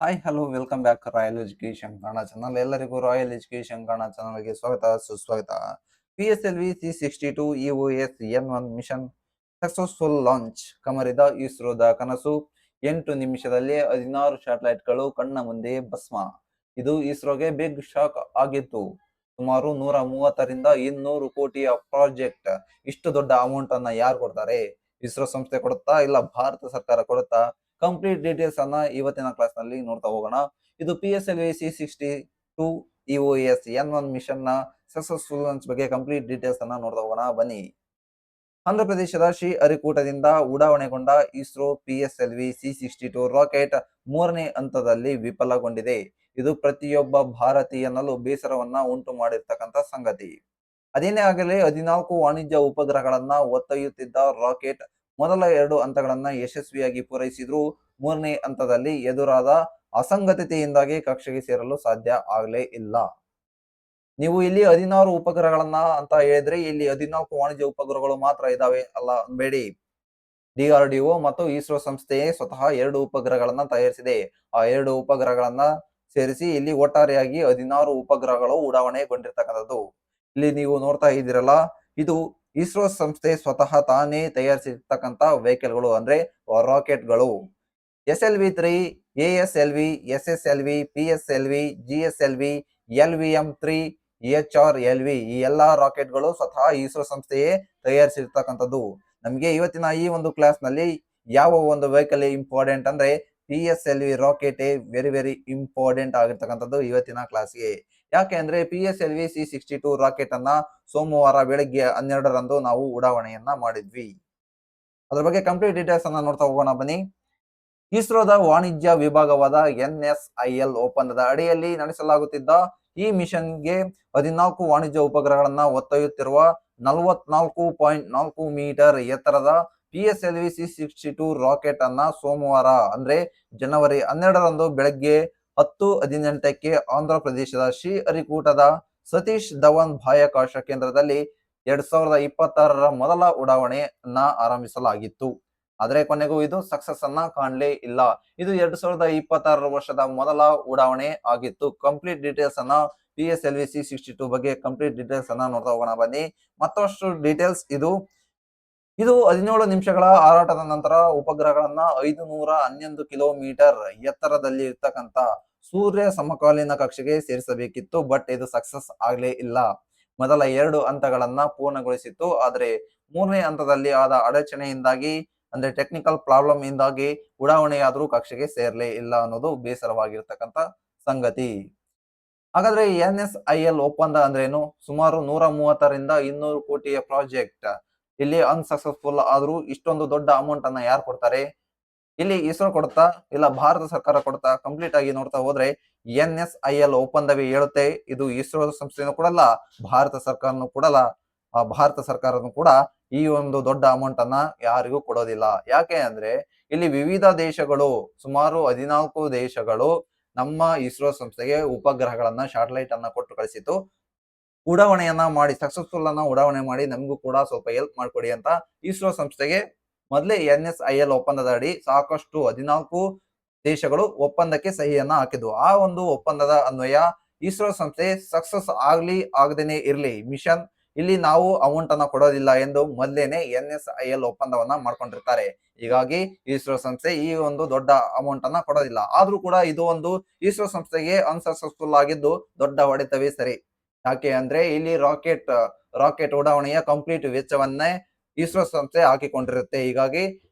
Hi hello welcome back royal education Kannada channel. ಎಲ್ಲರಿಗೂ royal education Kannada ಚಾನಲ್ಗೆ ಸ್ವಾಗತ ಸುಸ್ವಾಗತ. PSLV C62 EOS N1 mission successful launch. ಕಮರಿದ ಇಸ್ರೋದ ಕನಸು. 8 ನಿಮಿಷದಲ್ಲಿ 16 ಸ್ಯಾಟಲೈಟ್ಗಳು ಕಣ್ಣ ಮುಂದೆ ಭಸ್ಮ. ಇದು ಇಸ್ರೋಗೆ ಬಿಗ್ ಶಾಕ್ ಆಗಿತ್ತು. ಸುಮಾರು 130ರಿಂದ 200 ಕೋಟಿಯ ಪ್ರಾಜೆಕ್ಟ್. ಇಷ್ಟು ದೊಡ್ಡ ಅಮೌಂಟ್ ಅನ್ನ ಯಾರು ಕೊಡ್ತಾರೆ? ಇಸ್ರೋ ಸಂಸ್ಥೆ ಕೊಡುತ್ತಾ, ಇಲ್ಲ ಭಾರತ ಸರ್ಕಾರ ಕೊಡುತ್ತಾ? ಕಂಪ್ಲೀಟ್ ಡೀಟೇಲ್ಸ್ ಅನ್ನ ಇವತ್ತಿನ ಕ್ಲಾಸ್ ನಲ್ಲಿ ನೋಡ್ತಾ ಹೋಗೋಣ. ಇದು PSLV C62 EOS N1 mission ನ ಸಕ್ಸಸ್ಫುಲ್ ಲಾಂಚ್ ಬಗ್ಗೆ ಕಂಪ್ಲೀಟ್ ಡೀಟೇಲ್ಸ್ ಅನ್ನ ನೋಡ್ತಾ ಹೋಗೋಣ ಬನ್ನಿ. ಆಂಧ್ರ ಪ್ರದೇಶದ ಶ್ರೀಹರಿಕೋಟದಿಂದ ಉಡಾವಣೆಗೊಂಡ ಇಸ್ರೋ PSLV C62 ರಾಕೆಟ್ 3ನೇ ಹಂತದಲ್ಲಿ ವಿಫಲಗೊಂಡಿದೆ. ಇದು ಪ್ರತಿಯೊಬ್ಬ ಭಾರತೀಯನಲ್ಲೂ ಬೇಸರವನ್ನ ಉಂಟು ಮಾಡಿರ್ತಕ್ಕಂಥ ಸಂಗತಿ. ಅದೇನೇ ಆಗಲಿ, 14 ವಾಣಿಜ್ಯ ಉಪಗ್ರಹಗಳನ್ನ ಹೊತ್ತೊಯ್ಯುತ್ತಿದ್ದ ರಾಕೆಟ್ ಮೊದಲ 2 ಹಂತಗಳನ್ನ ಯಶಸ್ವಿಯಾಗಿ ಪೂರೈಸಿದ್ರು. 3ನೇ ಹಂತದಲ್ಲಿ ಎದುರಾದ ಅಸಂಗತತೆಯಿಂದಾಗಿ ಕಕ್ಷೆಗೆ ಸೇರಲು ಸಾಧ್ಯ ಆಗಲೇ ಇಲ್ಲ. ನೀವು ಇಲ್ಲಿ 16 ಉಪಗ್ರಹಗಳನ್ನ ಅಂತ ಹೇಳಿದ್ರೆ ಇಲ್ಲಿ 14 ವಾಣಿಜ್ಯ ಉಪಗ್ರಹಗಳು ಮಾತ್ರ ಇದಾವೆ ಅಲ್ಲ ಅನ್ಬೇಡಿ. DRDO ಮತ್ತು ಇಸ್ರೋ ಸಂಸ್ಥೆಯೇ ಸ್ವತಃ 2 ಉಪಗ್ರಹಗಳನ್ನ ತಯಾರಿಸಿದೆ. ಆ 2 ಉಪಗ್ರಹಗಳನ್ನ ಸೇರಿಸಿ ಇಲ್ಲಿ ಒಟ್ಟಾರೆಯಾಗಿ 16 ಉಪಗ್ರಹಗಳು ಉಡಾವಣೆಗೊಂಡಿರ್ತಕ್ಕಂಥದ್ದು. ಇಲ್ಲಿ ನೀವು ನೋಡ್ತಾ ಇದ್ದೀರಲ್ಲ, ಇದು ಇಸ್ರೋ ಸಂಸ್ಥೆ ಸ್ವತಃ ತಾನೇ ತಯಾರಿಸಿರ್ತಕ್ಕಂಥ ವೆಹಿಕಲ್ಗಳು, ಅಂದ್ರೆ ರಾಕೆಟ್ಗಳು. SLV-3, ASLV, SSLV, PSLV, GSLV, LVM-3, HRLV ಈ ಎಲ್ಲಾ ರಾಕೆಟ್ಗಳು ಸ್ವತಃ ಇಸ್ರೋ ಸಂಸ್ಥೆಯೇ ತಯಾರಿಸಿರ್ತಕ್ಕಂಥದ್ದು. ನಮಗೆ ಇವತ್ತಿನ ಈ ಒಂದು ಕ್ಲಾಸ್ ನಲ್ಲಿ ಯಾವ ಒಂದು ವೆಹಿಕಲ್ ಇಂಪಾರ್ಟೆಂಟ್ ಅಂದ್ರೆ PSLV ರಾಕೆಟ್ ವೆರಿ ಇಂಪಾರ್ಟೆಂಟ್ ಆಗಿರ್ತಕ್ಕಂಥದ್ದು ಇವತ್ತಿನ ಕ್ಲಾಸ್ಗೆ. ಯಾಕೆ ಅಂದ್ರೆ PSLV C62 ರಾಕೆಟ್ ಅನ್ನ ಸೋಮವಾರ ಬೆಳಗ್ಗೆ 12ರಂದು ನಾವು ಉಡಾವಣೆಯನ್ನ ಮಾಡಿದ್ವಿ. ಅದ್ರ ಬಗ್ಗೆ ಕಂಪ್ಲೀಟ್ ಡೀಟೇಲ್ಸ್ ಅನ್ನ ನೋಡ್ತಾ ಹೋಗೋಣ ಬನ್ನಿ. ಇಸ್ರೋದ ವಾಣಿಜ್ಯ ವಿಭಾಗವಾದ NSIL ಒಪ್ಪಂದದ ಅಡಿಯಲ್ಲಿ ನಡೆಸಲಾಗುತ್ತಿದ್ದ ಈ ಮಿಷನ್ಗೆ 14 ವಾಣಿಜ್ಯ ಉಪಗ್ರಹಗಳನ್ನ ಹೊತ್ತೊಯ್ಯುತ್ತಿರುವ 44.4 ಮೀಟರ್ ಎತ್ತರದ PSLV C62 ರಾಕೆಟ್ ಅನ್ನ ಸೋಮವಾರ ಅಂದ್ರೆ ಜನವರಿ 12ರಂದು ಬೆಳಗ್ಗೆ 10:18ಕ್ಕೆ ಆಂಧ್ರ ಪ್ರದೇಶದ ಶ್ರೀಹರಿಕೋಟದ ಸತೀಶ್ ಧವನ್ ಬಾಹ್ಯಾಕಾಶ ಕೇಂದ್ರದಲ್ಲಿ 2026ರ ಮೊದಲ ಉಡಾವಣೆಯನ್ನ ಆರಂಭಿಸಲಾಗಿತ್ತು. ಆದ್ರೆ ಕೊನೆಗೂ ಇದು ಸಕ್ಸಸ್ ಅನ್ನ ಕಾಣಲೇ ಇಲ್ಲ. ಇದು 2026 ವರ್ಷದ ಮೊದಲ ಉಡಾವಣೆ ಆಗಿತ್ತು. ಕಂಪ್ಲೀಟ್ ಡೀಟೇಲ್ಸ್ ಅನ್ನ PSLV C62 ಬಗ್ಗೆ ಕಂಪ್ಲೀಟ್ ಡೀಟೇಲ್ಸ್ ಅನ್ನ ನೋಡ್ತಾ ಹೋಗೋಣ ಬನ್ನಿ. ಮತ್ತಷ್ಟು ಡೀಟೇಲ್ಸ್ ಇದು 17 ನಿಮಿಷಗಳ ಹಾರಾಟದ ನಂತರ ಉಪಗ್ರಹಗಳನ್ನ 511 ಕಿಲೋಮೀಟರ್ ಎತ್ತರದಲ್ಲಿ ಇರ್ತಕ್ಕಂಥ ಸೂರ್ಯ ಸಮಕಾಲೀನ ಕಕ್ಷೆಗೆ ಸೇರಿಸಬೇಕಿತ್ತು. ಬಟ್ ಇದು ಸಕ್ಸಸ್ ಆಗ್ಲೇ ಇಲ್ಲ. ಮೊದಲ 2 ಹಂತಗಳನ್ನ ಪೂರ್ಣಗೊಳಿಸಿತ್ತು. ಆದ್ರೆ 3ನೇ ಹಂತದಲ್ಲಿ ಆದ ಅಡಚಣೆಯಿಂದಾಗಿ, ಅಂದ್ರೆ ಟೆಕ್ನಿಕಲ್ ಪ್ರಾಬ್ಲಮ್ ಇಂದಾಗಿ ಉಡಾವಣೆಯಾದ್ರೂ ಕಕ್ಷೆಗೆ ಸೇರ್ಲೇ ಇಲ್ಲ ಅನ್ನೋದು ಬೇಸರವಾಗಿರ್ತಕ್ಕಂಥ ಸಂಗತಿ. ಹಾಗಾದ್ರೆ NSIL ಒಪ್ಪಂದ ಅಂದ್ರೇನು? ಸುಮಾರು 130ರಿಂದ 200 ಕೋಟಿಯ ಪ್ರಾಜೆಕ್ಟ್. ಇಲ್ಲಿ ಅನ್ಸಕ್ಸಸ್ಫುಲ್ ಆದ್ರೂ ಇಷ್ಟೊಂದು ದೊಡ್ಡ ಅಮೌಂಟ್ ಅನ್ನ ಯಾರು ಕೊಡ್ತಾರೆ? ಇಲ್ಲಿ ಇಸ್ರೋ ಕೊಡುತ್ತಾ, ಇಲ್ಲ ಭಾರತ ಸರ್ಕಾರ ಕೊಡುತ್ತಾ? ಕಂಪ್ಲೀಟ್ ಆಗಿ ನೋಡ್ತಾ ಹೋದ್ರೆ NSIL ಒಪ್ಪಂದವೇ ಹೇಳುತ್ತೆ ಇದು ಇಸ್ರೋ ಸಂಸ್ಥೆನೂ ಕೊಡಲ್ಲ, ಭಾರತ ಸರ್ಕಾರನು ಕೊಡಲ್ಲ. ಭಾರತ ಸರ್ಕಾರನು ಕೂಡ ಈ ಒಂದು ದೊಡ್ಡ ಅಮೌಂಟ್ ಅನ್ನ ಯಾರಿಗೂ ಕೊಡೋದಿಲ್ಲ. ಯಾಕೆ ಅಂದ್ರೆ ಇಲ್ಲಿ ವಿವಿಧ ದೇಶಗಳು, ಸುಮಾರು 14 ದೇಶಗಳು ನಮ್ಮ ಇಸ್ರೋ ಸಂಸ್ಥೆಗೆ ಉಪಗ್ರಹಗಳನ್ನ, ಶಾಟಲೈಟ್ ಅನ್ನ ಕೊಟ್ಟು ಕಳಿಸಿತ್ತು. ಉಡಾವಣೆಯನ್ನ ಮಾಡಿ, ಸಕ್ಸಸ್ಫುಲ್ ಅನ್ನ ಉಡಾವಣೆ ಮಾಡಿ ನಮಗೂ ಕೂಡ ಸ್ವಲ್ಪ ಹೆಲ್ಪ್ ಮಾಡ್ಕೊಡಿ ಅಂತ ಇಸ್ರೋ ಸಂಸ್ಥೆಗೆ ಮೊದಲೇ NSIL ಒಪ್ಪಂದದ ಅಡಿ ಸಾಕಷ್ಟು 14 ದೇಶಗಳು ಒಪ್ಪಂದಕ್ಕೆ ಸಹಿಯನ್ನ ಹಾಕಿದ್ವು. ಆ ಒಂದು ಒಪ್ಪಂದದ ಅನ್ವಯ ಇಸ್ರೋ ಸಂಸ್ಥೆ ಸಕ್ಸಸ್ ಆಗ್ಲಿ ಆಗದೇನೆ ಇರ್ಲಿ ಮಿಷನ್, ಇಲ್ಲಿ ನಾವು ಅಮೌಂಟ್ ಅನ್ನ ಕೊಡೋದಿಲ್ಲ ಎಂದು ಮೊದಲೇನೆ NSIL ಒಪ್ಪಂದವನ್ನ ಮಾಡ್ಕೊಂಡಿರ್ತಾರೆ. ಹೀಗಾಗಿ ಇಸ್ರೋ ಸಂಸ್ಥೆ ಈ ಒಂದು ದೊಡ್ಡ ಅಮೌಂಟ್ ಅನ್ನ ಕೊಡೋದಿಲ್ಲ. ಆದ್ರೂ ಕೂಡ ಇದು ಒಂದು ಇಸ್ರೋ ಸಂಸ್ಥೆಗೆ ಅನ್ಸಕ್ಸಸ್ಫುಲ್ ಆಗಿದ್ದು ದೊಡ್ಡ ಹೊಡೆತವೇ ಸರಿ. ಯಾಕೆ ಅಂದ್ರೆ ಇಲ್ಲಿ ರಾಕೆಟ್ ಉಡಾವಣೆಯ ಕಂಪ್ಲೀಟ್ ವೆಚ್ಚವನ್ನೇ ಇಸ್ರೋ ಸಂಸ್ಥೆ ಹಾಕಿಕೊಂಡಿರುತ್ತೆ. ಹೀಗಾಗಿ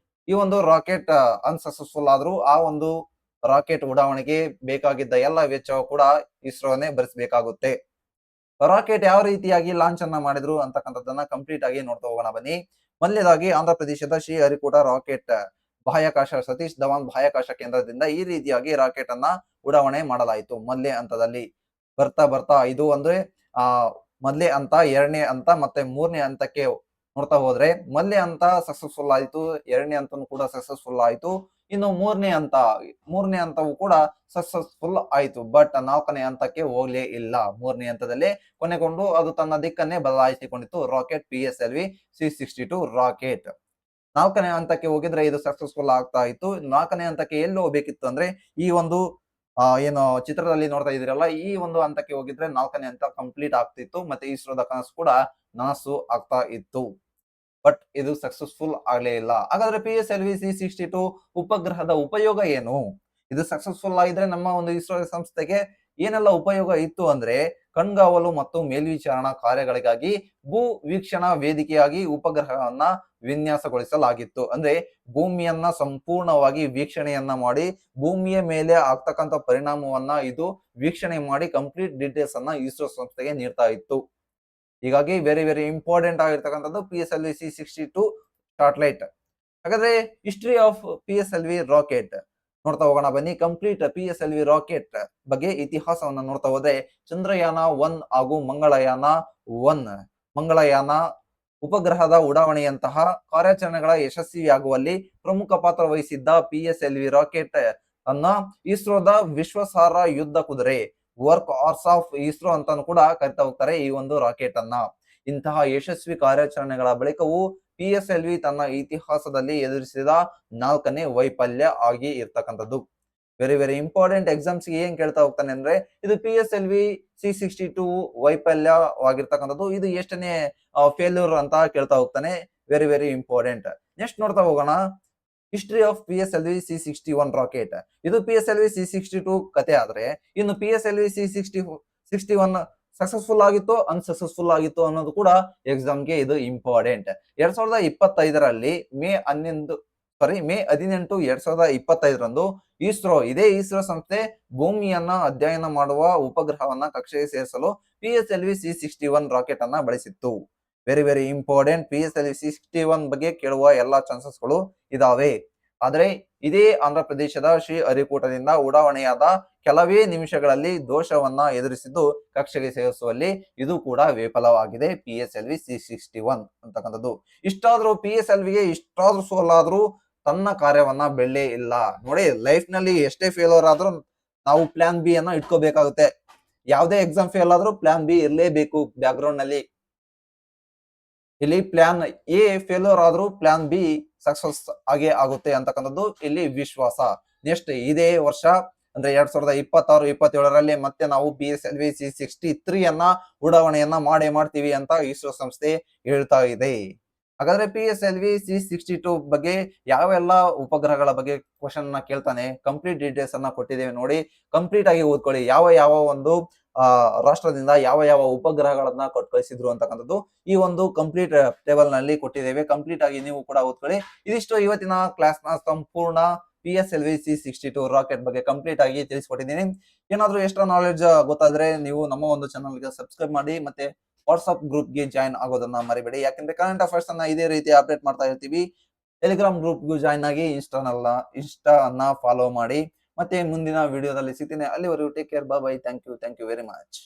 ಈ ಒಂದು ರಾಕೆಟ್ ಅನ್ಸಕ್ಸಸ್ಫುಲ್ ಆದ್ರೂ ಆ ಒಂದು ರಾಕೆಟ್ ಉಡಾವಣೆಗೆ ಬೇಕಾಗಿದ್ದ ಎಲ್ಲ ವೆಚ್ಚ ಕೂಡ ಇಸ್ರೋನೇ ಭರಿಸಬೇಕಾಗುತ್ತೆ. ರಾಕೆಟ್ ಯಾವ ರೀತಿಯಾಗಿ ಲಾಂಚ್ ಅನ್ನ ಮಾಡಿದ್ರು ಅಂತಕ್ಕಂಥದ್ದನ್ನ ಕಂಪ್ಲೀಟ್ ಆಗಿ ನೋಡ್ತಾ ಹೋಗೋಣ ಬನ್ನಿ. ಮೊದಲನೇದಾಗಿ ಆಂಧ್ರ ಪ್ರದೇಶದ ಶ್ರೀಹರಿಕೋಟ ರಾಕೆಟ್ ಬಾಹ್ಯಾಕಾಶ ಸತೀಶ್ ಧವನ್ ಬಾಹ್ಯಾಕಾಶ ಕೇಂದ್ರದಿಂದ ಈ ರೀತಿಯಾಗಿ ರಾಕೆಟ್ ಅನ್ನ ಉಡಾವಣೆ ಮಾಡಲಾಯಿತು. ಮೊದಲನೇ ಹಂತದಲ್ಲಿ ಬರ್ತಾ ಇದು ಅಂದ್ರೆ ಮೊದಲನೇ ಹಂತ, 2ನೇ ಹಂತ ಮತ್ತೆ 3ನೇ ಹಂತಕ್ಕೆ ನೋಡ್ತಾ ಹೋದ್ರೆ ಮೊದಲನೇ ಹಂತ ಸಕ್ಸಸ್ಫುಲ್ ಆಯ್ತು, 2ನೇ ಹಂತನೂ ಕೂಡ ಸಕ್ಸಸ್ಫುಲ್ ಆಯ್ತು. ಇನ್ನು 3ನೇ ಹಂತವು ಕೂಡ ಸಕ್ಸಸ್ಫುಲ್ ಆಯ್ತು. ಬಟ್ 4ನೇ ಹಂತಕ್ಕೆ ಹೋಗ್ಲೇ ಇಲ್ಲ. 3ನೇ ಹಂತದಲ್ಲೇ ಕೊನೆಗೊಂಡು ಅದು ತನ್ನ ದಿಕ್ಕನ್ನೇ ಬದಲಾಯಿಸಿಕೊಂಡಿತ್ತು. ರಾಕೆಟ್ PSLV C62 ರಾಕೆಟ್ 4ನೇ ಹಂತಕ್ಕೆ ಹೋಗಿದ್ರೆ ಇದು ಸಕ್ಸಸ್ಫುಲ್ ಆಗ್ತಾ ಇತ್ತು. 4ನೇ ಹಂತಕ್ಕೆ ಎಲ್ಲಿ ಹೋಗ್ಬೇಕಿತ್ತು ಅಂದ್ರೆ ಈ ಒಂದು ಏನು ಚಿತ್ರದಲ್ಲಿ ನೋಡ್ತಾ ಇದೀರಲ್ಲ, ಈ ಒಂದು ಹಂತಕ್ಕೆ ಹೋಗಿದ್ರೆ 4ನೇ ಹಂತ ಕಂಪ್ಲೀಟ್ ಆಗ್ತಿತ್ತು, ಮತ್ತೆ ಇಸ್ರೋದ ಕನಸು ಕೂಡ ನನಸು ಆಗ್ತಾ ಇತ್ತು. ಬಟ್ ಇದು ಸಕ್ಸಸ್ಫುಲ್ ಆಗಲೇ ಇಲ್ಲ. ಹಾಗಾದ್ರೆ PSLV C62 ಉಪಗ್ರಹದ ಉಪಯೋಗ ಏನು? ಇದು ಸಕ್ಸಸ್ಫುಲ್ ಆಗಿದ್ರೆ ನಮ್ಮ ಒಂದು ಇಸ್ರೋ ಸಂಸ್ಥೆಗೆ ಏನೆಲ್ಲ ಉಪಯೋಗ ಇತ್ತು ಅಂದ್ರೆ, ಕಣ್ಗಾವಲು ಮತ್ತು ಮೇಲ್ವಿಚಾರಣಾ ಕಾರ್ಯಗಳಿಗಾಗಿ ಭೂ ವೀಕ್ಷಣಾ ವೇದಿಕೆಯಾಗಿ ಉಪಗ್ರಹವನ್ನ ವಿನ್ಯಾಸಗೊಳಿಸಲಾಗಿತ್ತು. ಅಂದ್ರೆ ಭೂಮಿಯನ್ನ ಸಂಪೂರ್ಣವಾಗಿ ವೀಕ್ಷಣೆಯನ್ನ ಮಾಡಿ, ಭೂಮಿಯ ಮೇಲೆ ಆಗ್ತಕ್ಕಂಥ ಪರಿಣಾಮವನ್ನ ಇದು ವೀಕ್ಷಣೆ ಮಾಡಿ ಕಂಪ್ಲೀಟ್ ಡೀಟೇಲ್ಸ್ ಅನ್ನ ಇಸ್ರೋ ಸಂಸ್ಥೆಗೆ ನೀಡ್ತಾ ಇತ್ತು. ಹೀಗಾಗಿ ವೆರಿ ಇಂಪಾರ್ಟೆಂಟ್ ಆಗಿರ್ತಕ್ಕಂಥದ್ದು PSLV C62 ಸ್ಟಾರ್ಟ್ಲೈಟ್. ಹಾಗಾದ್ರೆ ಹಿಸ್ಟ್ರಿ ಆಫ್ PSLV ರಾಕೆಟ್ ನೋಡ್ತಾ ಹೋಗೋಣ ಬನ್ನಿ. ಕಂಪ್ಲೀಟ್ PSLV ರಾಕೆಟ್ ಬಗ್ಗೆ ಇತಿಹಾಸವನ್ನ ನೋಡ್ತಾ ಹೋದ್ರೆ, ಚಂದ್ರಯಾನ 1 ಹಾಗೂ ಮಂಗಳಯಾನ ಉಪಗ್ರಹದ ಉಡಾವಣೆಯಂತಹ ಕಾರ್ಯಾಚರಣೆಗಳ ಯಶಸ್ವಿಯಾಗುವಲ್ಲಿ ಪ್ರಮುಖ ಪಾತ್ರ ವಹಿಸಿದ್ದ PSLV ರಾಕೆಟ್ ಅನ್ನ ಇಸ್ರೋದ ವಿಶ್ವಾಸಾರ್ಹ ಯುದ್ಧ ಕುದುರೆ, ವರ್ಕ್ ಹಾರ್ಸ್ ಆಫ್ ಇಸ್ರೋ ಅಂತಾನು ಕೂಡ ಕರಿತಾ ಹೋಗ್ತಾರೆ ಈ ಒಂದು ರಾಕೆಟ್ ಅನ್ನ. ಇಂತಹ ಯಶಸ್ವಿ ಕಾರ್ಯಾಚರಣೆಗಳ ಬಳಿಕವೂ PSLV ತನ್ನ ಇತಿಹಾಸದಲ್ಲಿ ಎದುರಿಸಿದ 4ನೇ ವೈಫಲ್ಯ ಆಗಿ ಇರ್ತಕ್ಕಂಥದ್ದು. Very important. ಎಕ್ಸಾಮ್ಸ್ ಗೆ ಏನ್ ಕೇಳ್ತಾ ಹೋಗ್ತಾನೆ ಅಂದ್ರೆ, ಇದು PSLV C62 ವೈಫಲ್ಯವಾಗಿರ್ತಕ್ಕಂಥದ್ದು, ಇದು ಎಷ್ಟನೇ ಫೇಲ್ಯೂರ್ ಅಂತ ಕೇಳ್ತಾ ಹೋಗ್ತಾನೆ. Very important. ನೆಕ್ಸ್ಟ್ ನೋಡ್ತಾ ಹೋಗೋಣ, history of PSLV C61 rocket. ಇದು PSLV C62 ಕತೆ ಆದ್ರೆ, ಇನ್ನು PSLV C61 ಸಕ್ಸಸ್ಫುಲ್ ಆಗಿತ್ತು, ಅನ್ಸಕ್ಸಸ್ಫುಲ್ ಆಗಿತ್ತು ಅನ್ನೋದು ಕೂಡ ಎಕ್ಸಾಮ್ಗೆ ಇದು ಇಂಪಾರ್ಟೆಂಟ್. 2025ರಲ್ಲಿ ಮೇ 18 2025ರಂದು ಇದೇ ಇಸ್ರೋ ಸಂಸ್ಥೆ ಭೂಮಿಯನ್ನ ಅಧ್ಯಯನ ಮಾಡುವ ಉಪಗ್ರಹವನ್ನ ಕಕ್ಷೆಗೆ ಸೇರಿಸಲು PSLV C61 ರಾಕೆಟ್ ಅನ್ನ ಬಳಸಿತ್ತು. Very important. PSLV C61 ಬಗ್ಗೆ ಕೇಳುವ ಎಲ್ಲಾ ಚಾನ್ಸಸ್ಗಳು ಇದಾವೆ. ಆದ್ರೆ ಇದೇ ಆಂಧ್ರ ಪ್ರದೇಶದ ಶ್ರೀಹರಿಕೋಟದಿಂದ ಉಡಾವಣೆಯಾದ ಕೆಲವೇ ನಿಮಿಷಗಳಲ್ಲಿ ದೋಷವನ್ನ ಎದುರಿಸಿದ್ದು ಕಕ್ಷೆಗೆ ಸೇರಿಸುವಲ್ಲಿ ಇದು ಕೂಡ ವಿಫಲವಾಗಿದೆ PSLV C61 ಅಂತಕ್ಕಂಥದ್ದು. ಇಷ್ಟಾದ್ರೂ PSLVಗೆ ಇಷ್ಟಾದ್ರೂ ಸೋಲಾದ್ರೂ ತನ್ನ ಕಾರ್ಯವನ್ನ ಬೆಳ್ಳೆ ಇಲ್ಲ. ನೋಡಿ, ಲೈಫ್ ನಲ್ಲಿ ಎಷ್ಟೇ ಫೇಲ್ಯೂರ್ ಆದ್ರೂ ನಾವು ಪ್ಲಾನ್ ಬಿ ಅನ್ನ ಇಟ್ಕೋಬೇಕಾಗುತ್ತೆ. ಯಾವುದೇ ಎಕ್ಸಾಮ್ ಫೇಲ್ ಆದ್ರೂ ಪ್ಲಾನ್ ಬಿ ಇರಲೇಬೇಕು ಬ್ಯಾಕ್ ಗ್ರೌಂಡ್ ನಲ್ಲಿ. ಇಲ್ಲಿ ಪ್ಲಾನ್ ಎ ಫೇಲ್ಯೂರ್ ಆದ್ರೂ ಪ್ಲಾನ್ ಬಿ ಸಕ್ಸಸ್ ಆಗೇ ಆಗುತ್ತೆ ಅಂತಕ್ಕಂಥದ್ದು ಇಲ್ಲಿ ವಿಶ್ವಾಸ. ನೆಕ್ಸ್ಟ್ ಇದೇ ವರ್ಷ ಅಂದ್ರೆ 2026-27ರಲ್ಲಿ ಮತ್ತೆ ನಾವು PSLV C63 ಉಡಾವಣೆಯನ್ನ ಮಾಡ್ತೀವಿ ಅಂತ ಇಸ್ರೋ ಸಂಸ್ಥೆ ಹೇಳ್ತಾ ಇದೆ. ಹಾಗಾದ್ರೆ PSLV C62 ಬಗ್ಗೆ ಯಾವೆಲ್ಲ ಉಪಗ್ರಹಗಳ ಬಗ್ಗೆ ಕ್ವಶನ್ ಕೇಳ್ತಾನೆ, ಕಂಪ್ಲೀಟ್ ಡೀಟೇಲ್ಸ್ ಅನ್ನ ಕೊಟ್ಟಿದ್ದೇವೆ ನೋಡಿ, ಕಂಪ್ಲೀಟ್ ಆಗಿ ಓದ್ಕೊಳ್ಳಿ. ಯಾವ ಒಂದು ರಾಷ್ಟ್ರದಿಂದ ಯಾವ ಉಪಗ್ರಹಗಳನ್ನ ಕೊಟ್ಟು ಕಳಿಸಿದ್ರು ಅಂತಕ್ಕಂಥದ್ದು ಈ ಒಂದು ಕಂಪ್ಲೀಟ್ ಟೇಬಲ್ ನಲ್ಲಿ ಕೊಟ್ಟಿದ್ದೇವೆ. ಕಂಪ್ಲೀಟ್ ಆಗಿ ನೀವು ಕೂಡ ಓದ್ಕೊಳ್ಳಿ. ಇದಿಷ್ಟು ಇವತ್ತಿನ ಕ್ಲಾಸ್ ನ ಸಂಪೂರ್ಣ PSLV C62 ರಾಕೆಟ್ ಬಗ್ಗೆ ಕಂಪ್ಲೀಟ್ ಆಗಿ ತಿಳಿಸ್ಕೊಟ್ಟಿದ್ದೀನಿ. ಏನಾದ್ರೂ ಎಕ್ಸ್ಟ್ರಾ ನಾಲೆಡ್ಜ್ ಗೊತ್ತಾದ್ರೆ ನೀವು ನಮ್ಮ ಒಂದು ಚಾನಲ್ ಗೆ ಸಬ್ಸ್ಕ್ರೈಬ್ ಮಾಡಿ, ಮತ್ತೆ ವಾಟ್ಸ್ಆಪ್ ಗ್ರೂಪ್ ಗೆ ಜಾಯಿನ್ ಆಗೋದನ್ನ ಮರಿಬೇಡಿ. ಯಾಕಂದ್ರೆ ಕರೆಂಟ್ ಅಫೇರ್ಸ್ ಅನ್ನ ಇದೇ ರೀತಿ ಅಪ್ಡೇಟ್ ಮಾಡ್ತಾ ಇರ್ತೀವಿ. ಟೆಲಿಗ್ರಾಮ್ ಗ್ರೂಪ್ ಗೂ ಜಾಯಿನ್ ಆಗಿ ಇನ್ಸ್ಟಾ ಅನ್ನ ಫಾಲೋ ಮಾಡಿ. ಮತ್ತೆ ಮುಂದಿನ ವಿಡಿಯೋದಲ್ಲಿ ಸಿಗ್ತೀನಿ. ಅಲ್ಲಿವರೆಗೂ take care, bye. Thank you very much.